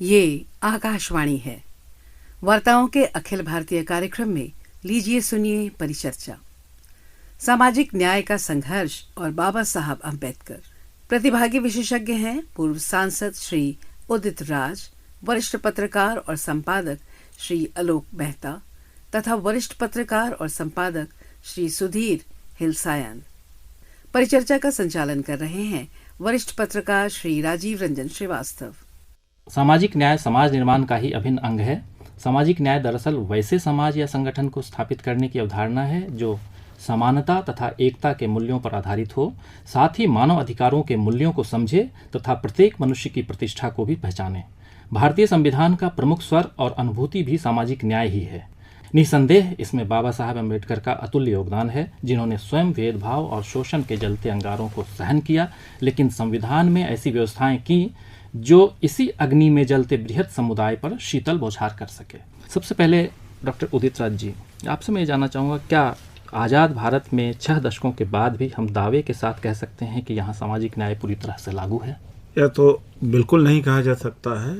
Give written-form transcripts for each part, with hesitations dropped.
ये आकाशवाणी है। वार्ताओं के अखिल भारतीय कार्यक्रम में लीजिए सुनिए परिचर्चा। सामाजिक न्याय का संघर्ष और बाबा साहब अम्बेडकर। प्रतिभागी विशेषज्ञ हैं पूर्व सांसद श्री उदित राज, वरिष्ठ पत्रकार और संपादक श्री आलोक मेहता तथा वरिष्ठ पत्रकार और संपादक श्री सुधीर हिलसायन। परिचर्चा का संचालन कर रहे हैं वरिष्ठ पत्रकार श्री राजीव रंजन श्रीवास्तव। सामाजिक न्याय समाज निर्माण का ही अभिन्न अंग है। सामाजिक न्याय दरअसल वैसे समाज या संगठन को स्थापित करने की अवधारणा है जो समानता तथा एकता के मूल्यों पर आधारित हो, साथ ही मानव अधिकारों के मूल्यों को समझे तथा प्रत्येक मनुष्य की प्रतिष्ठा को भी पहचाने। भारतीय संविधान का प्रमुख स्वर और अनुभूति भी सामाजिक न्याय ही है। निसंदेह इसमें बाबा साहब अम्बेडकर का अतुल्य योगदान है, जिन्होंने स्वयं भेदभाव और शोषण के जलते अंगारों को सहन किया, लेकिन संविधान में ऐसी व्यवस्थाएं की जो इसी अग्नि में जलते बृहत समुदाय पर शीतल बौछार कर सके। सबसे पहले डॉक्टर उदित राज जी, आपसे मैं ये जानना चाहूँगा, क्या आज़ाद भारत में 6 दशकों के बाद भी हम दावे के साथ कह सकते हैं कि यहाँ सामाजिक न्याय पूरी तरह से लागू है? यह तो बिल्कुल नहीं कहा जा सकता है,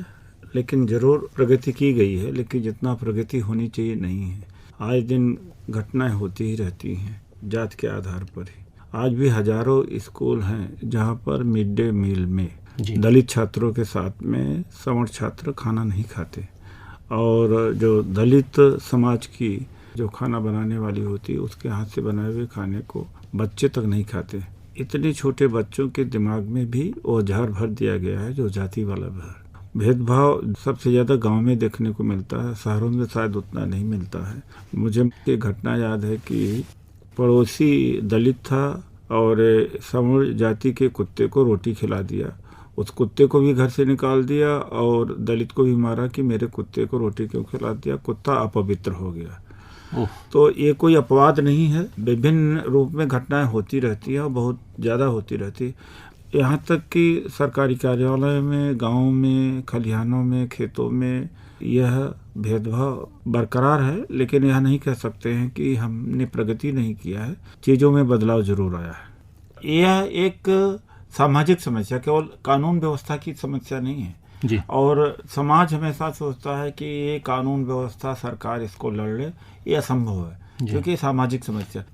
लेकिन जरूर प्रगति की गई है, लेकिन जितना प्रगति होनी चाहिए नहीं है। आज दिन घटनाएं होती ही रहती हैं जात के आधार पर ही। आज भी हजारों स्कूल हैं जहाँ पर मिड डे मील में दलित छात्रों के साथ में सवर्ण छात्र खाना नहीं खाते, और जो दलित समाज की जो खाना बनाने वाली होती है उसके हाथ से बनाए हुए खाने को बच्चे तक नहीं खाते। इतने छोटे बच्चों के दिमाग में भी वो जहर भर दिया गया है, जो जाति वाला जहर। भेदभाव सबसे ज़्यादा गांव में देखने को मिलता है, शहरों में शायद उतना नहीं मिलता है। मुझे एक घटना याद है कि पड़ोसी दलित था और सवर्ण जाति के कुत्ते को रोटी खिला दिया। उस कुत्ते को भी घर से निकाल दिया और दलित को भी मारा कि मेरे कुत्ते को रोटी क्यों खिला दिया, कुत्ता अपवित्र हो गया। तो ये कोई अपवाद नहीं है, विभिन्न रूप में घटनाएं होती रहती हैं और बहुत ज़्यादा होती रहती है। यहाँ तक कि सरकारी कार्यालय में, गांव में, खलिहानों में, खेतों में यह भेदभाव बरकरार है, लेकिन यह नहीं कह सकते हैं कि हमने प्रगति नहीं किया है। चीज़ों में बदलाव जरूर आया है। यह एक सामाजिक समस्या, केवल कानून व्यवस्था की समस्या नहीं है जी। और समाज हमेशा सोचता है कि ये कानून व्यवस्था सरकार इसको लड़ ले, ये असंभव है क्योंकि सामाजिक समस्या।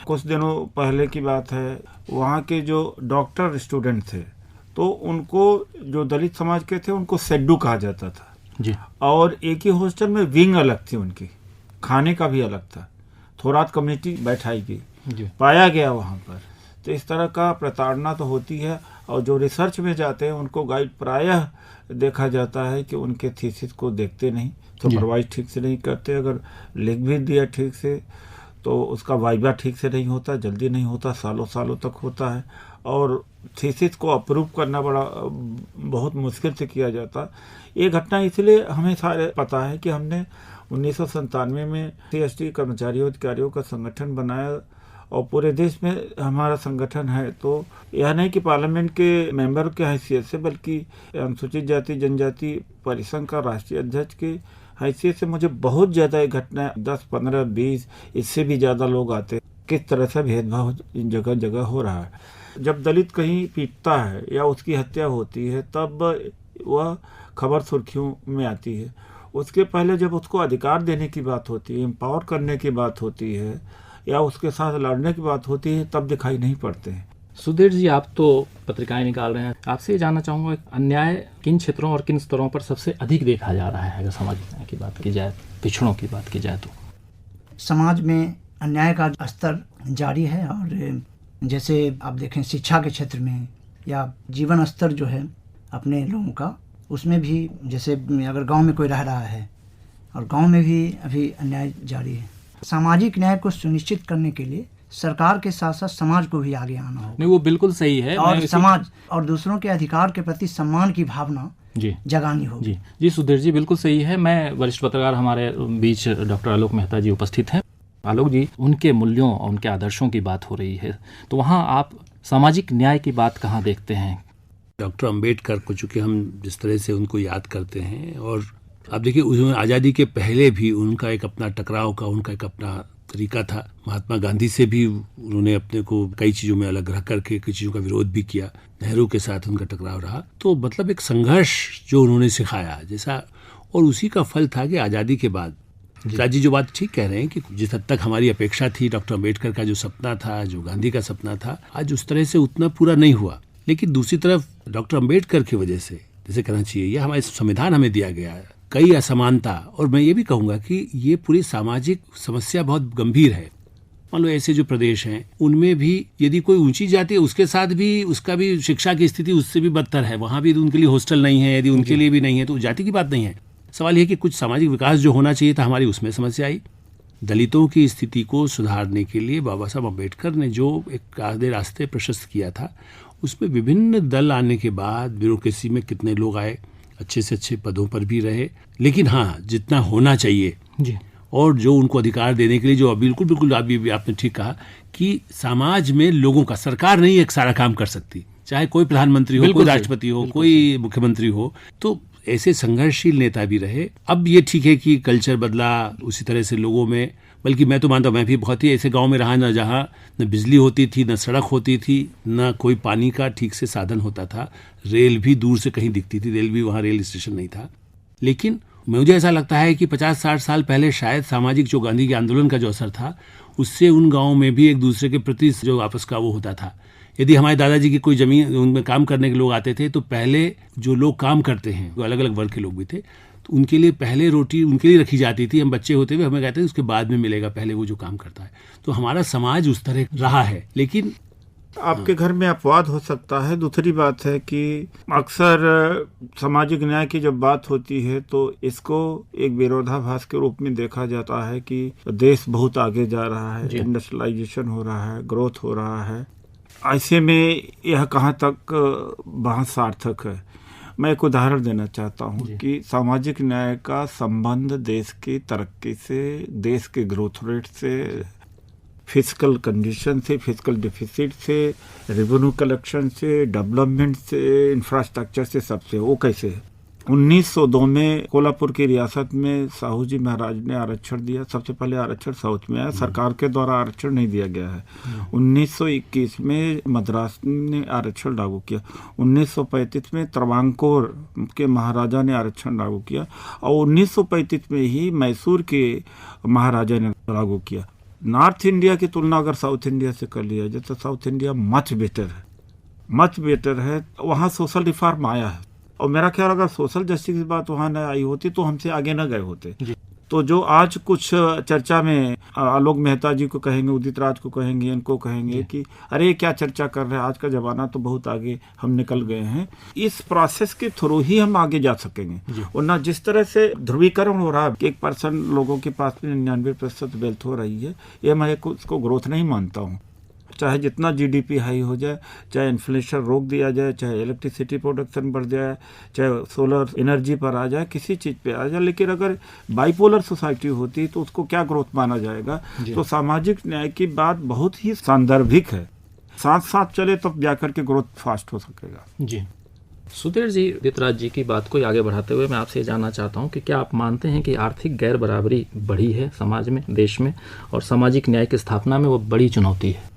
कुछ दिनों पहले की बात है, वहाँ के जो डॉक्टर स्टूडेंट थे तो उनको, जो दलित समाज के थे, उनको सेड्डू कहा जाता था जी। और एक ही हॉस्टल में विंग अलग थी, उनकी खाने का भी अलग था। थोरात कम्युनिटी बैठाई गई, पाया गया वहाँ पर। तो इस तरह का प्रताड़ना तो होती है, और जो रिसर्च में जाते हैं उनको गाइड प्रायः देखा जाता है कि उनके थीसिस को देखते नहीं, सुपरवाइज ठीक से नहीं करते। अगर लिख भी दिया ठीक से तो उसका वाइवा ठीक से नहीं होता, जल्दी नहीं होता, सालों सालों तक होता है, और थीसिस को अप्रूव करना बहुत मुश्किल से किया जाता। ये घटना इसलिए हमें सारे पता है कि हमने 1997 में CST कर्मचारियों अधिकारियों का संगठन बनाया और पूरे देश में हमारा संगठन है। तो यह नहीं कि पार्लियामेंट के मेंबर के हैसियत से, बल्कि अनुसूचित जाति जनजाति परिसंघ का राष्ट्रीय अध्यक्ष की हैसियत से मुझे बहुत ज़्यादा एक घटना 10, 15, 20 इससे भी ज़्यादा लोग आते हैं, किस तरह से भेदभाव जगह जगह हो रहा है। जब दलित कहीं पीटता है या उसकी हत्या होती है तब वह खबर सुर्खियों में आती है। उसके पहले जब उसको अधिकार देने की बात होती है, एम्पावर करने की बात होती है या उसके साथ लड़ने की बात होती है, तब दिखाई नहीं पड़ते हैं। सुधीर जी, आप तो पत्रिकाएं निकाल रहे हैं, आपसे ये जानना चाहूँगा, अन्याय किन क्षेत्रों और किन स्तरों पर सबसे अधिक देखा जा रहा है? अगर सामाजिक न्याय की बात की जाए, पिछड़ों की बात की जाए तो समाज में अन्याय का स्तर जारी है। और जैसे आप देखें शिक्षा के क्षेत्र में या जीवन स्तर जो है अपने लोगों का, उसमें भी जैसे अगर गाँव में कोई रह रहा है और गाँव में भी अभी अन्याय जारी है। सामाजिक न्याय को सुनिश्चित करने के लिए सरकार के साथ साथ समाज को भी आगे आना होगा। नहीं, वो बिल्कुल सही है। और समाज और दूसरों के अधिकार के प्रति सम्मान की भावना जगानी होगी। जी सुधीर जी, बिल्कुल सही है। मैं वरिष्ठ पत्रकार, हमारे बीच डॉक्टर आलोक मेहता जी उपस्थित हैं। आलोक जी, उनके मूल्यों और उनके आदर्शों की बात हो रही है, तो वहाँ आप सामाजिक न्याय की बात कहाँ देखते हैं? डॉक्टर अम्बेडकर को चूँकि हम जिस तरह से उनको याद करते हैं, और आप देखिए उसमें आज़ादी के पहले भी उनका एक अपना टकराव का, उनका एक अपना तरीका था। महात्मा गांधी से भी उन्होंने अपने को कई चीज़ों में अलग रख करके कई चीज़ों का विरोध भी किया। नेहरू के साथ उनका टकराव रहा। तो मतलब एक संघर्ष जो उन्होंने सिखाया जैसा, और उसी का फल था कि आज़ादी के बाद राज जी जो बात ठीक कह रहे हैं कि जिस हद तक हमारी अपेक्षा थी, डॉक्टर अम्बेडकर का जो सपना था, जो गांधी का सपना था, आज उस तरह से उतना पूरा नहीं हुआ। लेकिन दूसरी तरफ डॉक्टर अम्बेडकर की वजह से, जैसे कहना चाहिए, यह हमारे संविधान हमें दिया गया है, कई असमानता, और मैं ये भी कहूँगा कि ये पूरी सामाजिक समस्या बहुत गंभीर है। मान लो ऐसे जो प्रदेश हैं उनमें भी यदि कोई ऊंची जाति है उसके साथ भी उसका भी शिक्षा की स्थिति उससे भी बदतर है, वहाँ भी उनके लिए हॉस्टल नहीं है, यदि उनके लिए भी नहीं है तो जाति की बात नहीं है। सवाल यह कि कुछ सामाजिक विकास जो होना चाहिए था हमारी, उसमें समस्या आई। दलितों की स्थिति को सुधारने के लिए बाबा साहब अम्बेडकर ने जो एक आधे रास्ते प्रशस्त किया था, उसमें विभिन्न दल आने के बाद ब्यूरोक्रेसी में कितने लोग आए, अच्छे से अच्छे पदों पर भी रहे, लेकिन हाँ जितना होना चाहिए जी, और जो उनको अधिकार देने के लिए जो बिल्कुल आपने ठीक कहा कि समाज में लोगों का, सरकार नहीं एक सारा काम कर सकती, चाहे कोई प्रधानमंत्री हो, कोई राष्ट्रपति हो, कोई मुख्यमंत्री हो, तो ऐसे संघर्षशील नेता भी रहे। अब ये ठीक है कि कल्चर बदला, उसी तरह से लोगों में, बल्कि मैं तो मानता हूँ मैं भी बहुत ही ऐसे गांव में रहा न जहाँ न बिजली होती थी, न सड़क होती थी, न कोई पानी का ठीक से साधन होता था, रेल भी दूर से कहीं दिखती थी, रेल भी वहाँ रेल स्टेशन नहीं था। लेकिन मुझे ऐसा लगता है कि 50-60 साल पहले शायद सामाजिक जो गांधी के आंदोलन का जो असर था, उससे उन गाँव में भी एक दूसरे के प्रति जो आपस का वो होता था। यदि हमारे दादाजी की कोई जमीन उनमें काम करने के लोग आते थे तो पहले जो लोग काम करते हैं, वो अलग अलग वर्ग के लोग भी थे, तो उनके लिए पहले रोटी उनके लिए रखी जाती थी। हम बच्चे होते हुए हमें कहते थे उसके बाद में मिलेगा, पहले वो जो काम करता है। तो हमारा समाज उस तरह रहा है। लेकिन आपके घर में अपवाद हो सकता है। दूसरी बात है कि अक्सर सामाजिक न्याय की जब बात होती है तो इसको एक विरोधाभास के रूप में देखा जाता है कि देश बहुत आगे जा रहा है, इंडस्ट्रियलाइजेशन हो रहा है, ग्रोथ हो रहा है। ऐसे में यह कहाँ तक बहस सार्थक है। मैं एक उदाहरण देना चाहता हूँ कि सामाजिक न्याय का संबंध देश की तरक्की से, देश के ग्रोथ रेट से, फिजिकल कंडीशन से, फिजिकल डिफिसिट से, रेवेन्यू कलेक्शन से, डेवलपमेंट से, इंफ्रास्ट्रक्चर से, सबसे। वो कैसे है? 1902 में कोल्हापुर की रियासत में साहू जी महाराज ने आरक्षण दिया। सबसे पहले आरक्षण साउथ में आया, सरकार के द्वारा आरक्षण नहीं दिया गया है। 1921 में मद्रास ने आरक्षण लागू किया। 1935 में त्रावणकोर के महाराजा ने आरक्षण लागू किया और 1935 में ही मैसूर के महाराजा ने लागू किया। नॉर्थ इंडिया की तुलना अगर साउथ इंडिया से कर लिया जाए तो साउथ इंडिया मच बेटर है। वहाँ सोशल रिफॉर्म आया है और मेरा ख्याल अगर सोशल जस्टिस की बात वहाँ न आई होती तो हमसे आगे न गए होते। तो जो आज कुछ चर्चा में आलोक मेहता जी को कहेंगे, उदित राज को कहेंगे, इनको कहेंगे कि अरे क्या चर्चा कर रहे हैं, आज का जमाना तो बहुत आगे हम निकल गए हैं। इस प्रोसेस के थ्रू ही हम आगे जा सकेंगे। और ना जिस तरह से ध्रुवीकरण हो रहा है, 1% लोगों के पास में 99% वेल्थ हो रही है, ये मैं उसको ग्रोथ नहीं मानता हूँ। चाहे जितना जीडीपी हाई हो जाए, चाहे इन्फ्लेशन रोक दिया जाए, चाहे इलेक्ट्रिसिटी प्रोडक्शन बढ़ जाए, चाहे सोलर एनर्जी पर आ जाए, किसी चीज़ पे आ जाए, लेकिन अगर बाइपोलर सोसाइटी होती तो उसको क्या ग्रोथ माना जाएगा। तो सामाजिक न्याय की बात बहुत ही सांदर्भिक है, साथ साथ चले तब जाकर के ग्रोथ फास्ट हो सकेगा। जी सुधीर जी, उदितराज जी की बात को आगे बढ़ाते हुए मैं आपसे जानना चाहता हूं कि क्या आप मानते हैं कि आर्थिक गैर बराबरी बढ़ी है समाज में, देश में, और सामाजिक न्याय की स्थापना में वो बड़ी चुनौती है?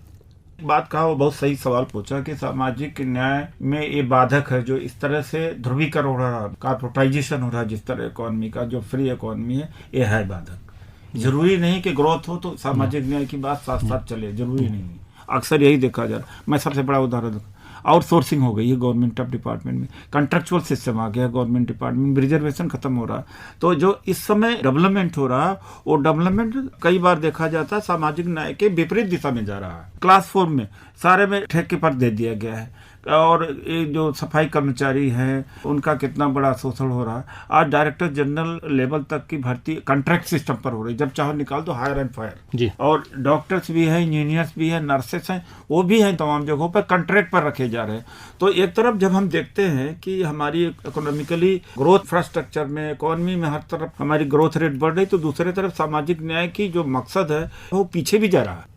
बात कहा, वो बहुत सही सवाल पूछा कि सामाजिक न्याय में ये बाधक है जो इस तरह से ध्रुवीकरण हो रहा है, कॉर्पोरेटाइजेशन हो रहा है, जिस तरह इकोनॉमी का जो फ्री इकोनॉमी है, ये है बाधक। जरूरी नहीं कि ग्रोथ हो तो सामाजिक न्याय की बात साथ साथ चले, जरूरी नहीं। अक्सर यही देखा जा रहा है। मैं सबसे बड़ा उदाहरण आउटसोर्सिंग हो गई है गवर्नमेंट ऑफ डिपार्टमेंट में, कंट्रेक्चुअल सिस्टम आ गया गवर्नमेंट डिपार्टमेंट, रिजर्वेशन खत्म हो रहा है। तो जो इस समय डेवलपमेंट हो रहा है वो डेवलपमेंट कई बार देखा जाता है सामाजिक न्याय के विपरीत दिशा में जा रहा है। क्लास 4 में सारे में ठेके पर दे दिया गया है और ये जो सफाई कर्मचारी हैं उनका कितना बड़ा शोषण हो रहा है। आज डायरेक्टर जनरल लेवल तक की भर्ती कॉन्ट्रैक्ट सिस्टम पर हो रही है, जब चाहो निकाल दो, हायर एंड फायर। और डॉक्टर्स भी हैं, इंजीनियर्स भी हैं, नर्सेस हैं, वो भी हैं, तमाम जगहों पर कॉन्ट्रैक्ट पर रखे जा रहे हैं। तो एक तरफ जब हम देखते हैं कि हमारी इकोनॉमिकली ग्रोथ, इंफ्रास्ट्रक्चर में, इकोनॉमी में हर तरफ हमारी ग्रोथ रेट बढ़ रही, तो दूसरी तरफ सामाजिक न्याय की जो मकसद है वो पीछे भी जा रहा है।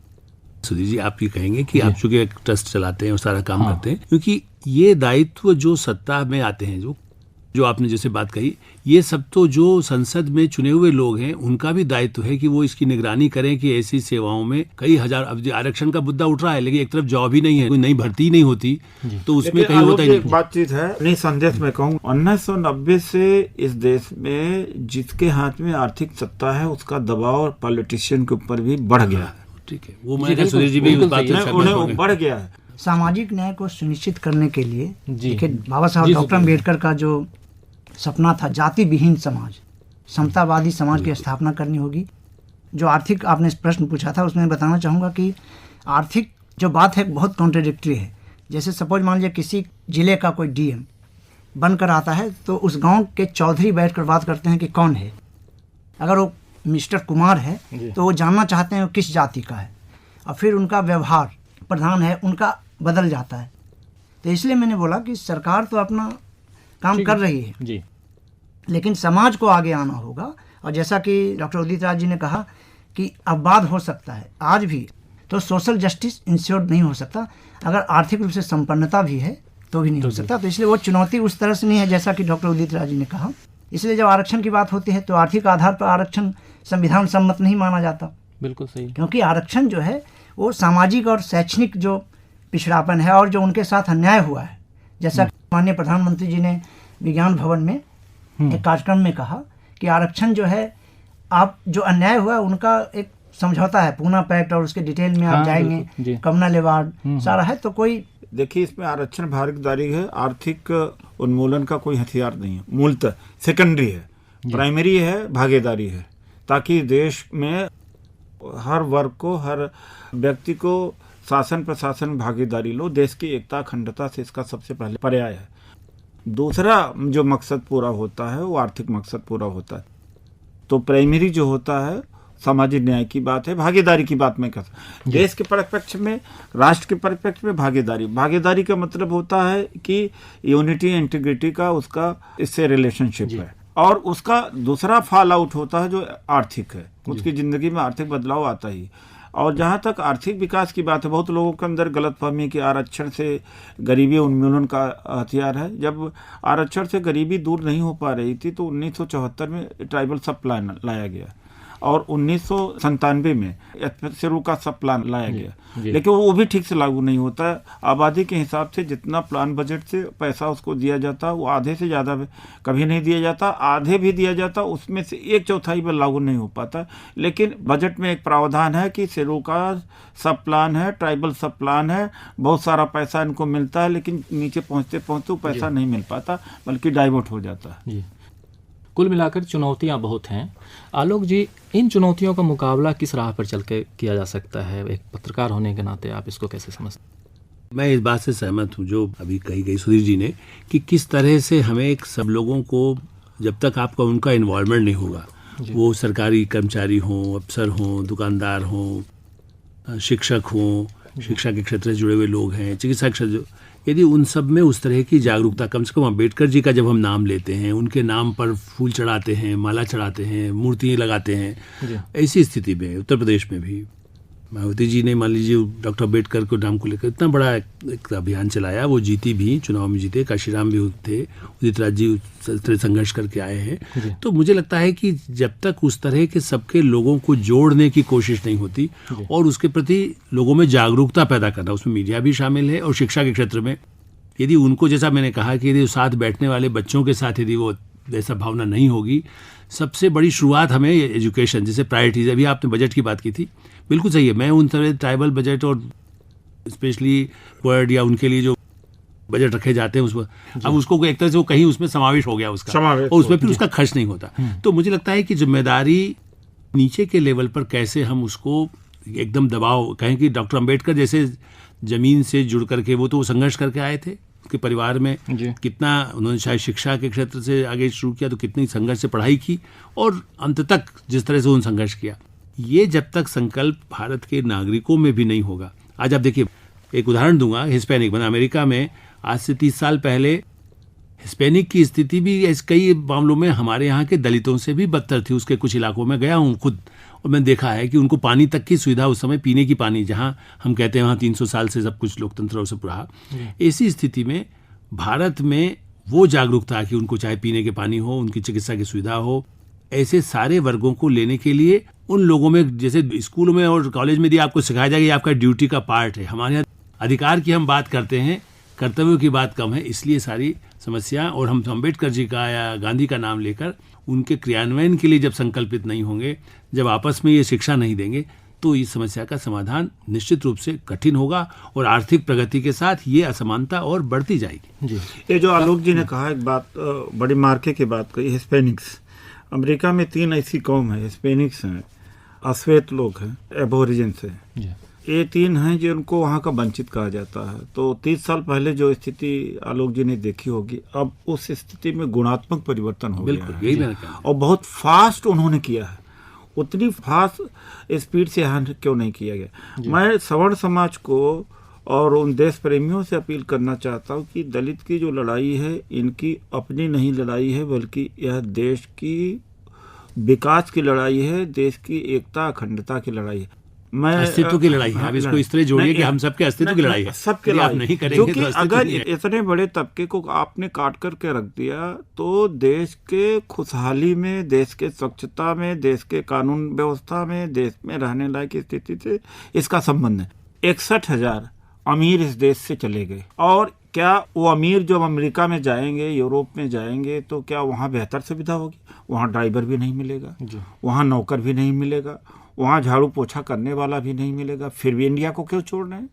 सुधीर जी, आप ये कहेंगे कि आप चूंकि एक ट्रस्ट चलाते हैं और सारा काम करते हैं, क्योंकि ये दायित्व जो सत्ता में आते हैं, जो जो आपने जैसे बात कही, ये सब तो जो संसद में चुने हुए लोग हैं उनका भी दायित्व है कि वो इसकी निगरानी करें कि ऐसी सेवाओं में कई हजार, अब आरक्षण का मुद्दा उठ रहा है लेकिन एक तरफ जॉब ही नहीं है, कोई नई भर्ती ही नहीं होती, तो उसमें कहीं होता ही नहीं। बातचीत है नहीं, संदेश में कहूँ 1990 से इस देश में जिसके हाथ में आर्थिक सत्ता है उसका दबाव पॉलिटिशियन के ऊपर भी बढ़ गया है। ठीक है, वो मैं सुरेश जी भी उस बात से उन्हें बढ़ गया है। सामाजिक न्याय को सुनिश्चित करने के लिए देखिए बाबा जी, साहब डॉक्टर अम्बेडकर का जो सपना था जाति विहीन समाज, समतावादी समाज की स्थापना करनी होगी। जो आर्थिक आपने प्रश्न पूछा था उसमें बताना चाहूँगा कि आर्थिक जो बात है बहुत कॉन्ट्रडिक्टरी है। जैसे सपोज मान लीजिए किसी जिले का कोई डीएम बनकर आता है तो उस गांव के चौधरी बैठकर बात करते हैं कि कौन है। अगर वो मिस्टर कुमार है तो वो जानना चाहते हैं वो किस जाति का है, और फिर उनका व्यवहार प्रधान है उनका बदल जाता है। तो इसलिए मैंने बोला कि सरकार तो अपना काम कर रही है जी, लेकिन समाज को आगे आना होगा। और जैसा कि डॉक्टर उदित राज जी ने कहा कि अपवाद हो सकता है आज भी, तो सोशल जस्टिस इंश्योर नहीं हो सकता। अगर आर्थिक रूप से संपन्नता भी है तो भी नहीं हो सकता। तो इसलिए वो चुनौती उस तरह से नहीं है जैसा कि डॉक्टर उदित राज जी ने कहा। इसलिए जब आरक्षण की बात होती है तो आर्थिक आधार पर आरक्षण संविधान सम्मत नहीं माना जाता। बिल्कुल सही, क्योंकि आरक्षण जो है वो सामाजिक और शैक्षणिक जो पिछड़ापन है और जो उनके साथ अन्याय हुआ है, जैसा माननीय प्रधानमंत्री जी ने विज्ञान भवन में एक कार्यक्रम में कहा कि आरक्षण जो है आप जो अन्याय हुआ उनका एक समझौता है, पूना पैक्ट, और उसके डिटेल में आप जाएंगे, कम्युनल अवार्ड सारा है। तो कोई देखिए इसमें आरक्षण भागीदारी है, आर्थिक उन्मूलन का कोई हथियार नहीं है, मूलतः सेकेंडरी है, प्राइमरी है भागीदारी है, ताकि देश में हर वर्ग को, हर व्यक्ति को शासन प्रशासन में भागीदारी लो। देश की एकता अखंडता से इसका सबसे पहले पर्याय है। दूसरा जो मकसद पूरा होता है वो आर्थिक मकसद पूरा होता है। तो प्राइमरी जो होता है सामाजिक न्याय की बात है, भागीदारी की बात मैं कहता। देश के परिप्रेक्ष्य में, राष्ट्र के परिप्रेक्ष्य में भागीदारी का मतलब होता है कि यूनिटी इंटीग्रिटी का उसका इससे रिलेशनशिप है, और उसका दूसरा फॉल आउट होता है जो आर्थिक है, उसकी जिंदगी में आर्थिक बदलाव आता ही। और जहाँ तक आर्थिक विकास की बात है, बहुत लोगों के अंदर गलतफहमी कि आरक्षण से गरीबी उन्मूलन का हथियार है। जब आरक्षण से गरीबी दूर नहीं हो पा रही थी तो 1974 में ट्राइबल सब प्लान लाया गया और 1997 में शुरू का सब प्लान लाया गया, लेकिन वो भी ठीक से लागू नहीं होता है। आबादी के हिसाब से जितना प्लान बजट से पैसा उसको दिया जाता वो आधे से ज़्यादा कभी नहीं दिया जाता, आधे भी दिया जाता उसमें से 1/4 पर लागू नहीं हो पाता। लेकिन बजट में एक प्रावधान है कि शुरू का सब प्लान है, ट्राइबल सब प्लान है, बहुत सारा पैसा इनको मिलता है, लेकिन नीचे पहुँचते पहुँचते वो पैसा नहीं मिल पाता, बल्कि डाइवर्ट हो जाता है। कुल मिलाकर चुनौतियां बहुत हैं। आलोक जी, इन चुनौतियों का मुकाबला किस राह पर चल के किया जा सकता है? एक पत्रकार होने के नाते आप इसको कैसे समझते हैं? मैं इस बात से सहमत हूँ जो अभी कही गई सुधीर जी ने, कि किस तरह से हमें एक सब लोगों को, जब तक आपका उनका इन्वॉल्वमेंट नहीं होगा, वो सरकारी कर्मचारी हों, अफसर हों, दुकानदार हों, शिक्षक हों, शिक्षा के क्षेत्र से जुड़े हुए लोग हैं, चिकित्सा क्षेत्र, यदि उन सब में उस तरह की जागरूकता, कम से कम अम्बेडकर जी का जब हम नाम लेते हैं, उनके नाम पर फूल चढ़ाते हैं, माला चढ़ाते हैं, मूर्तियाँ लगाते हैं, ऐसी स्थिति में उत्तर प्रदेश में भी मायावती जी ने, मान लीजिए, डॉक्टर अम्बेडकर के नाम को लेकर इतना बड़ा एक अभियान चलाया, वो जीती भी, चुनाव में जीते, काशीराम भी थे, उदित राज जी संघर्ष करके आए हैं। तो मुझे लगता है कि जब तक उस तरह के सबके लोगों को जोड़ने की कोशिश नहीं होती और उसके प्रति लोगों में जागरूकता पैदा करना, उसमें मीडिया भी शामिल है, और शिक्षा के क्षेत्र में यदि उनको, जैसा मैंने कहा कि यदि साथ बैठने वाले बच्चों के साथ यदि वो ऐसा भावना नहीं होगी, सबसे बड़ी शुरुआत हमें एजुकेशन, जैसे प्रायोरिटीज, अभी आपने बजट की बात की थी, बिल्कुल सही है। मैं उन तरह ट्राइबल बजट और स्पेशली वर्ड या उनके लिए जो बजट रखे जाते हैं उसमें, अब उसको एक तरह से वो कहीं उसमें समावेश हो गया उसका, और उसमें फिर उसका खर्च नहीं होता। तो मुझे लगता है कि जिम्मेदारी नीचे के लेवल पर कैसे हम उसको एकदम दबाव कहें कि डॉक्टर अम्बेडकर जैसे जमीन से जुड़ करके वो तो संघर्ष करके आए थे, उसके परिवार में कितना उन्होंने शायद शिक्षा के क्षेत्र से आगे शुरू किया, तो कितनी संघर्ष से पढ़ाई की और अंत तक जिस तरह से उन्होंने संघर्ष किया, ये जब तक संकल्प भारत के नागरिकों में भी नहीं होगा। आज आप देखिए, एक उदाहरण दूंगा, हिस्पैनिक, मैंने अमेरिका में आज से 30 साल पहले हिस्पैनिक की स्थिति भी कई मामलों में हमारे यहाँ के दलितों से भी बदतर थी। उसके कुछ इलाकों में गया हूँ खुद, और मैंने देखा है कि उनको पानी तक की सुविधा उस समय, पीने की पानी, जहाँ हम कहते हैं वहाँ 300 साल से सब कुछ लोकतंत्र और सब रहा, ऐसी स्थिति में भारत में वो जागरूकता कि उनको चाहे पीने के पानी हो, उनकी चिकित्सा की सुविधा हो, ऐसे सारे वर्गों को लेने के लिए उन लोगों में, जैसे स्कूलों में और कॉलेज में आपको सिखाया जाएगा, ये आपका ड्यूटी का पार्ट है। हमारे यहाँ अधिकार की हम बात करते हैं, कर्तव्यों की बात कम है, इसलिए सारी समस्या। और हम अम्बेडकर जी का या गांधी का नाम लेकर उनके क्रियान्वयन के लिए जब संकल्पित नहीं होंगे, जब आपस में ये शिक्षा नहीं देंगे, तो इस समस्या का समाधान निश्चित रूप से कठिन होगा और आर्थिक प्रगति के साथ ये असमानता और बढ़ती जाएगी। जी, ये जो आलोक जी ने कहा, एक बात बड़ी मार्के की बात कही, हिस्पैनिक्स। अमेरिका में 3 ऐसी कौम है, हिस्पैनिक्स हैं, अश्वेत लोग हैं, एबोरिजिन्स हैं। जी, ये 3 हैं जिनको वहाँ का वंचित कहा जाता है। तो 30 साल पहले जो स्थिति आलोक जी ने देखी होगी, अब उस स्थिति में गुणात्मक परिवर्तन हो गया है। यही मैंने कहा। और बहुत फास्ट उन्होंने किया है, उतनी फास्ट स्पीड से यहाँ क्यों नहीं किया गया। मैं सवर्ण समाज को और उन देश प्रेमियों से अपील करना चाहता हूँ कि दलित की जो लड़ाई है, इनकी अपनी नहीं लड़ाई है, बल्कि यह देश की विकास की लड़ाई है, देश की एकता अखंडता की लड़ाई है। मैं अस्तित्व की लड़ाई है। आप इसको इस तरह जोड़िए कि हम सबके अस्तित्व की लड़ाई है। सबके यदि आप लड़ाई नहीं करेंगे क्योंकि तो अस्तित्व अगर नहीं है। इतने बड़े तबके को आपने काट करके रख दिया, तो देश के खुशहाली में, देश के स्वच्छता में, देश के कानून व्यवस्था में, देश में रहने लायक स्थिति से इसका संबंध है। 61,000 अमीर इस देश से चले गए, और क्या वो अमीर जब अमेरिका में जाएंगे, यूरोप में जाएंगे, तो क्या वहाँ बेहतर सुविधा होगी? वहाँ ड्राइवर भी नहीं मिलेगा, वहाँ नौकर भी नहीं मिलेगा, वहाँ झाड़ू पोछा करने वाला भी नहीं मिलेगा। फिर भी इंडिया को क्यों छोड़ रहे हैं?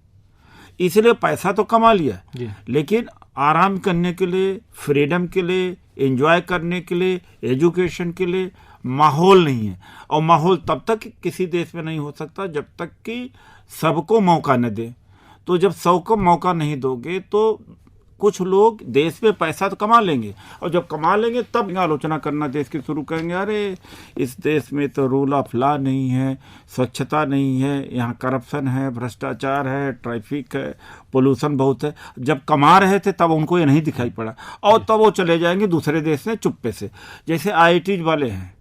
इसलिए पैसा तो कमा लिया, लेकिन आराम करने के लिए, फ्रीडम के लिए, एंजॉय करने के लिए, एजुकेशन के लिए माहौल नहीं है। और माहौल तब तक किसी देश में नहीं हो सकता जब तक कि सबको मौका न दे। तो जब सबको मौका नहीं दोगे, तो कुछ लोग देश में पैसा तो कमा लेंगे, और जब कमा लेंगे तब आलोचना करना देश की शुरू करेंगे, अरे इस देश में तो रूल ऑफ लॉ नहीं है, स्वच्छता नहीं है, यहाँ करप्शन है, भ्रष्टाचार है, ट्रैफिक है, पोल्यूशन बहुत है। जब कमा रहे थे तब उनको ये नहीं दिखाई पड़ा, और तब वो चले जाएंगे दूसरे देश में चुप्पे से। जैसे IIT वाले हैं,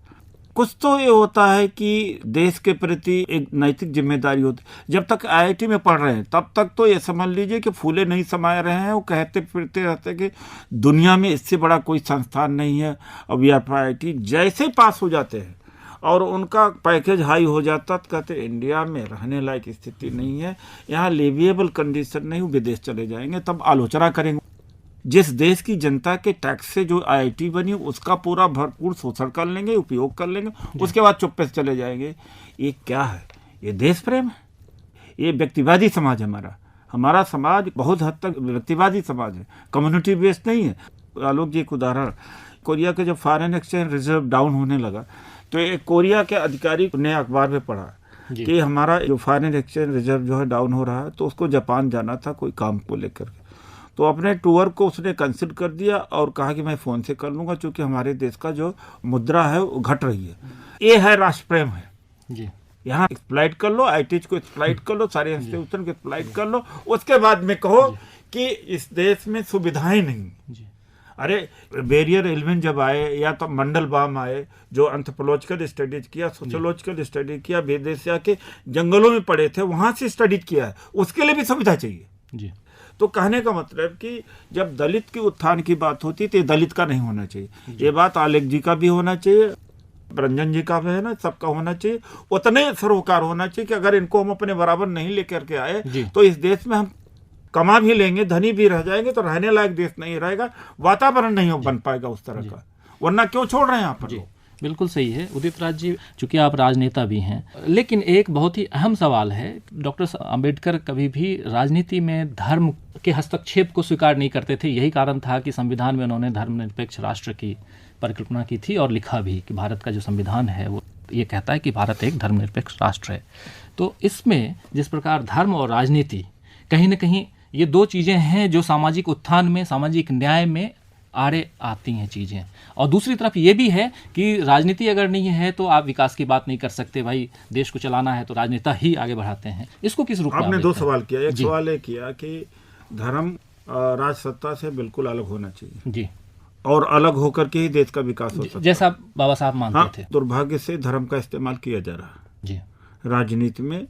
कुछ तो ये होता है कि देश के प्रति एक नैतिक जिम्मेदारी होती है। जब तक IIT में पढ़ रहे हैं तब तक तो ये समझ लीजिए कि फूले नहीं समाये रहे हैं, वो कहते फिरते रहते कि दुनिया में इससे बड़ा कोई संस्थान नहीं है। अब IIT जैसे पास हो जाते हैं और उनका पैकेज हाई हो जाता, तो कहते इंडिया में रहने लायक स्थिति नहीं है, यहाँ लिविएबल कंडीशन नहीं, विदेश चले जाएंगे, तब आलोचना करेंगे। जिस देश की जनता के टैक्स से जो IIT बनी, उसका पूरा भरपूर शोषण कर लेंगे, उपयोग कर लेंगे, उसके बाद चुप्पे से चले जाएंगे। ये क्या है? ये देश प्रेम है? ये व्यक्तिवादी समाज है हमारा समाज बहुत हद तक व्यक्तिवादी समाज है, कम्युनिटी बेस्ड नहीं है। आलोक जी एक उदाहरण, कोरिया के जब फॉरेन एक्सचेंज रिजर्व डाउन होने लगा, तो एक कोरिया के अधिकारी ने अखबार में पढ़ा कि हमारा जो फॉरेन एक्सचेंज रिजर्व जो है डाउन हो रहा है, तो उसको जापान जाना था कोई काम को लेकर। तो अपने टूर को उसने कैंसिल कर दिया और कहा कि मैं फ़ोन से कर लूँगा, क्योंकि हमारे देश का जो मुद्रा है वो घट रही है। ये है राष्ट्र प्रेम है जी। यहाँ एक्सप्लाइट कर लो, IIT को एक्सप्लाइट कर लो, सारे इंस्टीट्यूशन को एक्सप्लाइट कर लो, उसके बाद में कहो कि इस देश में सुविधाएं नहीं। अरे बैरियर एलिमेंट जब आए, या तो मंडल बाम आए जो एंथ्रोपोलॉजिकल स्टडीज किया, सोशियोलॉजिकल स्टडी किया, विदेश से आके जंगलों में पड़े थे, वहाँ से स्टडी किया है, उसके लिए भी सुविधा चाहिए जी। तो कहने का मतलब कि जब दलित के उत्थान की बात होती है तो ये दलित का नहीं होना चाहिए, ये बात आलेख जी का भी होना चाहिए, रंजन जी का भी है ना, सबका होना चाहिए। उतने सरोकार होना चाहिए कि अगर इनको हम अपने बराबर नहीं लेकर के आए तो इस देश में हम कमा भी लेंगे, धनी भी रह जाएंगे, तो रहने लायक देश नहीं रहेगा, वातावरण नहीं बन पाएगा उस तरह का। वरना क्यों छोड़ रहे हैं यहाँ पर? बिल्कुल सही है उदित राज जी, चूंकि आप राजनेता भी हैं, लेकिन एक बहुत ही अहम सवाल है, डॉक्टर अंबेडकर कभी भी राजनीति में धर्म के हस्तक्षेप को स्वीकार नहीं करते थे। यही कारण था कि संविधान में उन्होंने धर्मनिरपेक्ष राष्ट्र की परिकल्पना की थी और लिखा भी कि भारत का जो संविधान है वो ये कहता है कि भारत एक धर्मनिरपेक्ष राष्ट्र है। तो इसमें जिस प्रकार धर्म और राजनीति कहीं ना कहीं ये दो चीज़ें हैं जो सामाजिक उत्थान में, सामाजिक न्याय में आड़े आती हैं चीज़ें, और दूसरी तरफ ये भी है कि राजनीति अगर नहीं है तो आप विकास की बात नहीं कर सकते। भाई देश को चलाना है तो राजनेता ही आगे बढ़ाते हैं। इसको किस रूप में आपने दो सवाल किया, एक सवाल ये किया कि धर्म राजसत्ता से बिल्कुल अलग होना चाहिए जी, और अलग होकर के ही देश का विकास हो सकता है, जैसा बाबा साहब मानते थे। दुर्भाग्य से धर्म का इस्तेमाल किया जा रहा है जी, राजनीति में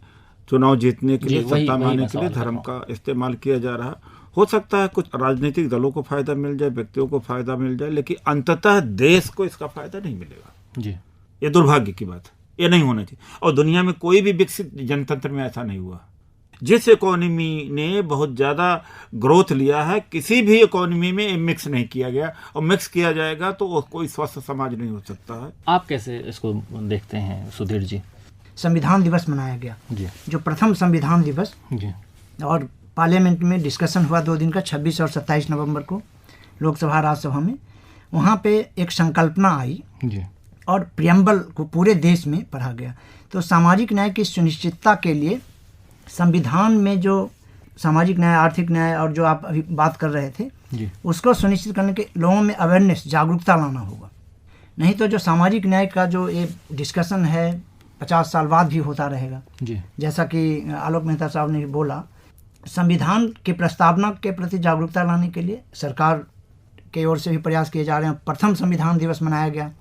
चुनाव जीतने के लिए, सत्ता में आने के लिए धर्म का इस्तेमाल किया जा रहा है, हो सकता है कुछ राजनीतिक दलों को फायदा मिल जाए, व्यक्तियों को फायदा मिल जाए, लेकिन अंततः देश को इसका फायदा नहीं मिलेगा। जी, ये दुर्भाग्य की बात है, ये नहीं होना चाहिए। और दुनिया में कोई भी विकसित जनतंत्र में ऐसा नहीं हुआ। जिस इकोनॉमी ने बहुत ज्यादा ग्रोथ लिया है, किसी भी इकोनॉमी में मिक्स नहीं किया गया, और मिक्स किया जाएगा तो वो कोई स्वस्थ समाज नहीं हो सकता है। आप कैसे इसको देखते हैं सुधीर जी? संविधान दिवस मनाया गया, जी जो प्रथम संविधान दिवस, जी और पार्लियामेंट में डिस्कशन हुआ 2 दिन का, 26 और 27 नवंबर को लोकसभा राज्यसभा में। वहाँ पे एक संकल्पना आई जी और प्रियम्बल को पूरे देश में पढ़ा गया। तो सामाजिक न्याय की सुनिश्चितता के लिए संविधान में जो सामाजिक न्याय, आर्थिक न्याय और जो आप अभी बात कर रहे थे, जी उसको सुनिश्चित करने के लोगों में अवेयरनेस, जागरूकता लाना होगा। नहीं तो जो सामाजिक न्याय का जो ये डिस्कशन है 50 साल बाद भी होता रहेगा। जी जैसा कि आलोक मेहता साहब ने बोला, संविधान की प्रस्तावना के प्रति जागरूकता लाने के लिए सरकार की ओर से भी प्रयास किए जा रहे हैं। प्रथम संविधान दिवस मनाया गया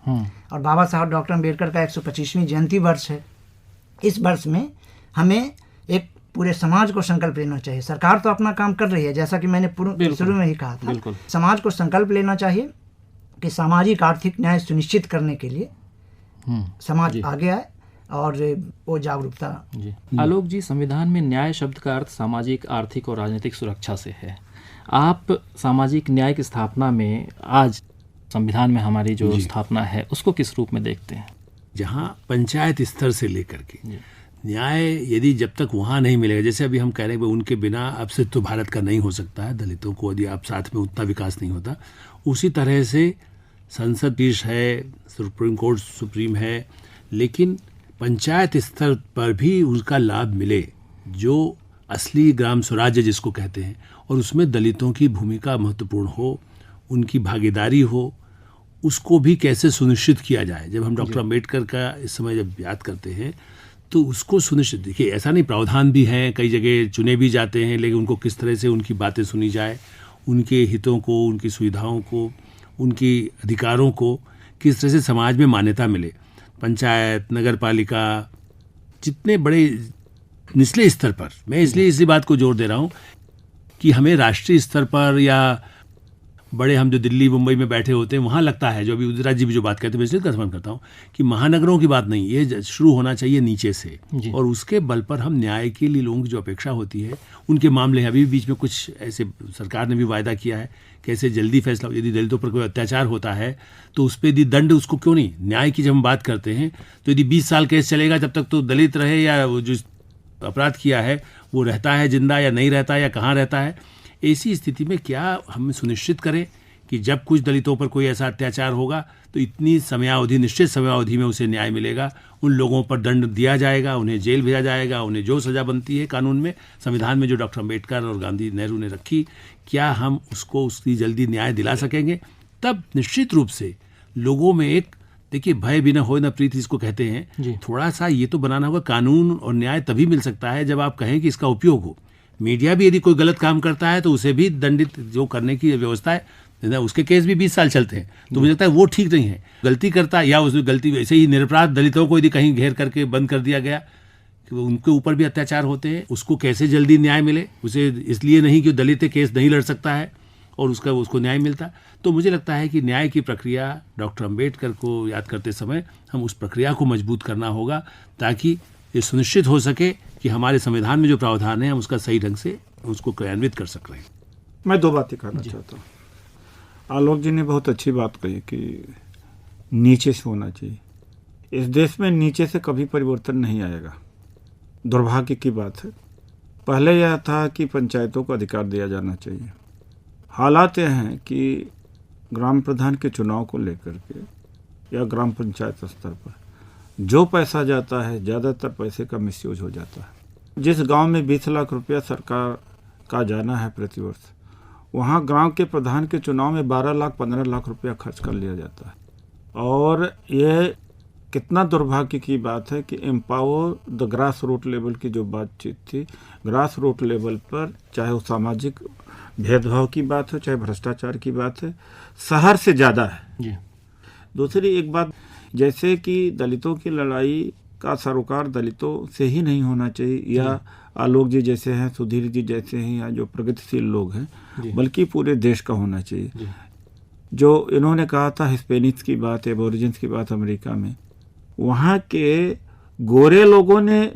और बाबा साहब डॉक्टर अम्बेडकर का 125वीं जयंती वर्ष है। इस वर्ष में हमें एक पूरे समाज को संकल्प लेना चाहिए। सरकार तो अपना काम कर रही है, जैसा कि मैंने शुरू में ही कहा था। समाज को संकल्प लेना चाहिए कि सामाजिक आर्थिक न्याय सुनिश्चित करने के लिए समाज आगे आए और वो जागरूकता। जी आलोक जी, संविधान में न्याय शब्द का अर्थ सामाजिक, आर्थिक और राजनीतिक सुरक्षा से है। आप सामाजिक न्याय की स्थापना में, आज संविधान में हमारी जो स्थापना है, उसको किस रूप में देखते हैं? जहाँ पंचायत स्तर से लेकर के न्याय यदि जब तक वहाँ नहीं मिलेगा, जैसे अभी हम कह रहे हैं उनके बिना अस्तित्व तो भारत का नहीं हो सकता है, दलितों को यदि आप साथ में उतना विकास नहीं होता, उसी तरह से संसद पीठ है, सुप्रीम कोर्ट सुप्रीम है, लेकिन पंचायत स्तर पर भी उसका लाभ मिले, जो असली ग्राम स्वराज्य जिसको कहते हैं, और उसमें दलितों की भूमिका महत्वपूर्ण हो, उनकी भागीदारी हो, उसको भी कैसे सुनिश्चित किया जाए। जब हम डॉक्टर अम्बेडकर का इस समय जब याद करते हैं तो उसको सुनिश्चित, देखिए ऐसा नहीं, प्रावधान भी हैं, कई जगह चुने भी जाते हैं, लेकिन उनको किस तरह से उनकी बातें सुनी जाए, उनके हितों को, उनकी सुविधाओं को, उनकी अधिकारों को किस तरह से समाज में मान्यता मिले। पंचायत, नगर पालिका, जितने बड़े निचले स्तर पर, मैं इसलिए इसी बात को जोर दे रहा हूँ कि हमें राष्ट्रीय स्तर पर या बड़े हम जो दिल्ली मुंबई में बैठे होते हैं वहाँ लगता है, जो अभी उदयराज जी भी जो बात कहते हैं मैं इसलिए समझ करता हूँ कि महानगरों की बात नहीं, ये शुरू होना चाहिए नीचे से, और उसके बल पर हम न्याय के लिए लोगों की जो अपेक्षा होती है उनके मामले हैं। अभी बीच में कुछ ऐसे सरकार ने भी वायदा किया है कैसे जल्दी फैसला, यदि दलितों पर कोई अत्याचार होता है तो उस पर यदि दंड, उसको क्यों नहीं, न्याय की जब हम बात करते हैं तो यदि 20 साल केस चलेगा जब तक तो दलित रहे या जो अपराध किया है वो रहता है जिंदा या नहीं रहता या कहाँ रहता है। ऐसी स्थिति में क्या हम सुनिश्चित करें कि जब कुछ दलितों पर कोई ऐसा अत्याचार होगा तो इतनी समयावधि, निश्चित समयावधि में उसे न्याय मिलेगा, उन लोगों पर दंड दिया जाएगा, उन्हें जेल भेजा जाएगा, उन्हें जो सज़ा बनती है कानून में, संविधान में जो डॉक्टर अम्बेडकर और गांधी नेहरू ने रखी, क्या हम उसको उसकी जल्दी न्याय दिला सकेंगे? तब निश्चित रूप से लोगों में एक, देखिए भय बिना होए न प्रीति इसको कहते हैं, थोड़ा सा ये तो बनाना होगा। कानून और न्याय तभी मिल सकता है जब आप कहें कि इसका उपयोग हो। मीडिया भी यदि कोई गलत काम करता है तो उसे भी दंडित जो करने की व्यवस्था है, उसके केस भी 20 साल चलते हैं, तो मुझे लगता है वो ठीक नहीं है। गलती करता या उस गलती वैसे ही निरपराध दलितों को यदि कहीं घेर करके बंद कर दिया गया कि उनके ऊपर भी अत्याचार होते हैं, उसको कैसे जल्दी न्याय मिले, उसे इसलिए नहीं कि दलित केस नहीं लड़ सकता है और उसको न्याय मिलता। तो मुझे लगता है कि न्याय की प्रक्रिया, डॉक्टर अम्बेडकर को याद करते समय हम उस प्रक्रिया को मजबूत करना होगा ताकि ये सुनिश्चित हो सके कि हमारे संविधान में जो प्रावधान है हम उसका सही ढंग से उसको क्रियान्वित कर सक रहे हैं। मैं 2 बातें कहना चाहता हूँ। आलोक जी ने बहुत अच्छी बात कही कि नीचे से होना चाहिए। इस देश में नीचे से कभी परिवर्तन नहीं आएगा, दुर्भाग्य की बात है। पहले यह था कि पंचायतों को अधिकार दिया जाना चाहिए। हालात यह हैं कि ग्राम प्रधान के चुनाव को लेकर के या ग्राम पंचायत स्तर पर जो पैसा जाता है, ज़्यादातर पैसे का मिसयूज हो जाता है। जिस गांव में 20 लाख रुपया सरकार का जाना है प्रतिवर्ष, वहाँ गांव के प्रधान के चुनाव में 12 लाख 15 लाख रुपया खर्च कर लिया जाता है। और यह कितना दुर्भाग्य की बात है कि empower the grass root level की जो बातचीत थी, ग्रास रूट लेवल पर चाहे वो सामाजिक भेदभाव की बात हो, चाहे भ्रष्टाचार की बात है, शहर से ज़्यादा है। दूसरी एक बात, जैसे कि दलितों की लड़ाई का सरोकार दलितों से ही नहीं होना चाहिए या आलोक जी जैसे हैं, सुधीर जी जैसे हैं, या जो प्रगतिशील लोग हैं, बल्कि पूरे देश का होना चाहिए। जो इन्होंने कहा था हिस्पैनिक्स की बात, एबोरिजिन्स की बात अमेरिका में, वहाँ के गोरे लोगों ने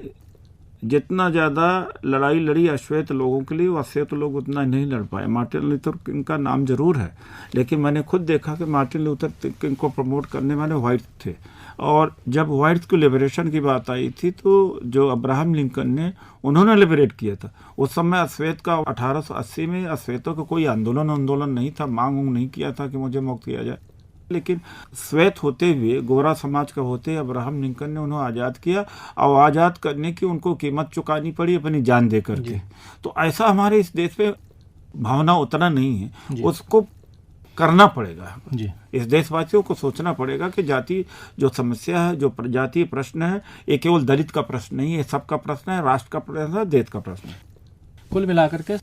जितना ज़्यादा लड़ाई लड़ी अश्वेत लोगों के लिए, वो अश्वेत लोग उतना नहीं लड़ पाए। मार्टिन लूथर किंग का नाम जरूर है, लेकिन मैंने खुद देखा कि मार्टिन लूथर किंग को प्रमोट करने वाले वाइट थे, और जब वाइट्स की लिबरेशन की बात आई थी तो जो अब्राहम लिंकन ने, उन्होंने लिबरेट किया था। उस समय अश्वेत का 1880 में अश्वेतों का कोई आंदोलन नहीं था, मांग नहीं किया था कि मुझे मुक्त किया जाए, लेकिन श्वेत होते हुए, गोरा समाज का होते हुए अब्राहम लिंकन ने उन्हें आज़ाद किया, और आज़ाद करने की उनको कीमत चुकानी पड़ी अपनी जान दे करके। तो ऐसा हमारे इस देश में भावना उतना नहीं है, उसको करना पड़ेगा। इस देशवासियों को सोचना पड़ेगा कि जाति जो समस्या है, जो जातीय प्रश्न है, ये केवल दलित का प्रश्न नहीं है, सबका प्रश्न है, राष्ट्र का प्रश्न है, देश का प्रश्न है। कुल मिलाकर के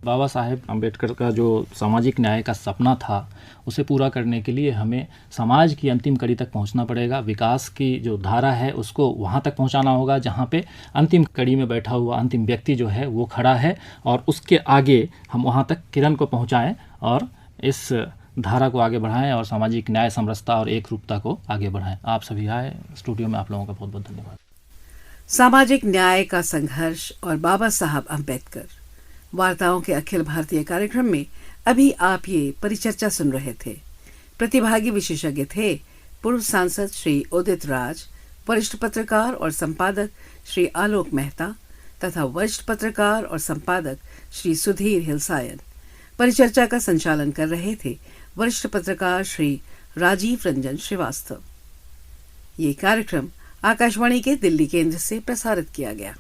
बाबा साहेब अम्बेडकर का जो सामाजिक न्याय का सपना था, उसे पूरा करने के लिए हमें समाज की अंतिम कड़ी तक पहुंचना पड़ेगा। विकास की जो धारा है उसको वहां तक पहुंचाना होगा जहां पे अंतिम कड़ी में बैठा हुआ अंतिम व्यक्ति जो है वो खड़ा है, और उसके आगे हम वहां तक किरण को पहुंचाएं और इस धारा को आगे बढ़ाएं और सामाजिक न्याय, समरसता और एक रूपता को आगे बढ़ाएं। आप सभी आए स्टूडियो में, आप लोगों का बहुत बहुत धन्यवाद। सामाजिक न्याय का संघर्ष और बाबा साहब अम्बेडकर, वार्ताओं के अखिल भारतीय कार्यक्रम में अभी आप ये परिचर्चा सुन रहे थे। प्रतिभागी विशेषज्ञ थे पूर्व सांसद श्री उदित राज, वरिष्ठ पत्रकार और संपादक श्री आलोक मेहता तथा वरिष्ठ पत्रकार और संपादक श्री सुधीर हिलसायन। परिचर्चा का संचालन कर रहे थे वरिष्ठ पत्रकार श्री राजीव रंजन श्रीवास्तव। ये कार्यक्रम आकाशवाणी के दिल्ली केंद्र से प्रसारित किया गया।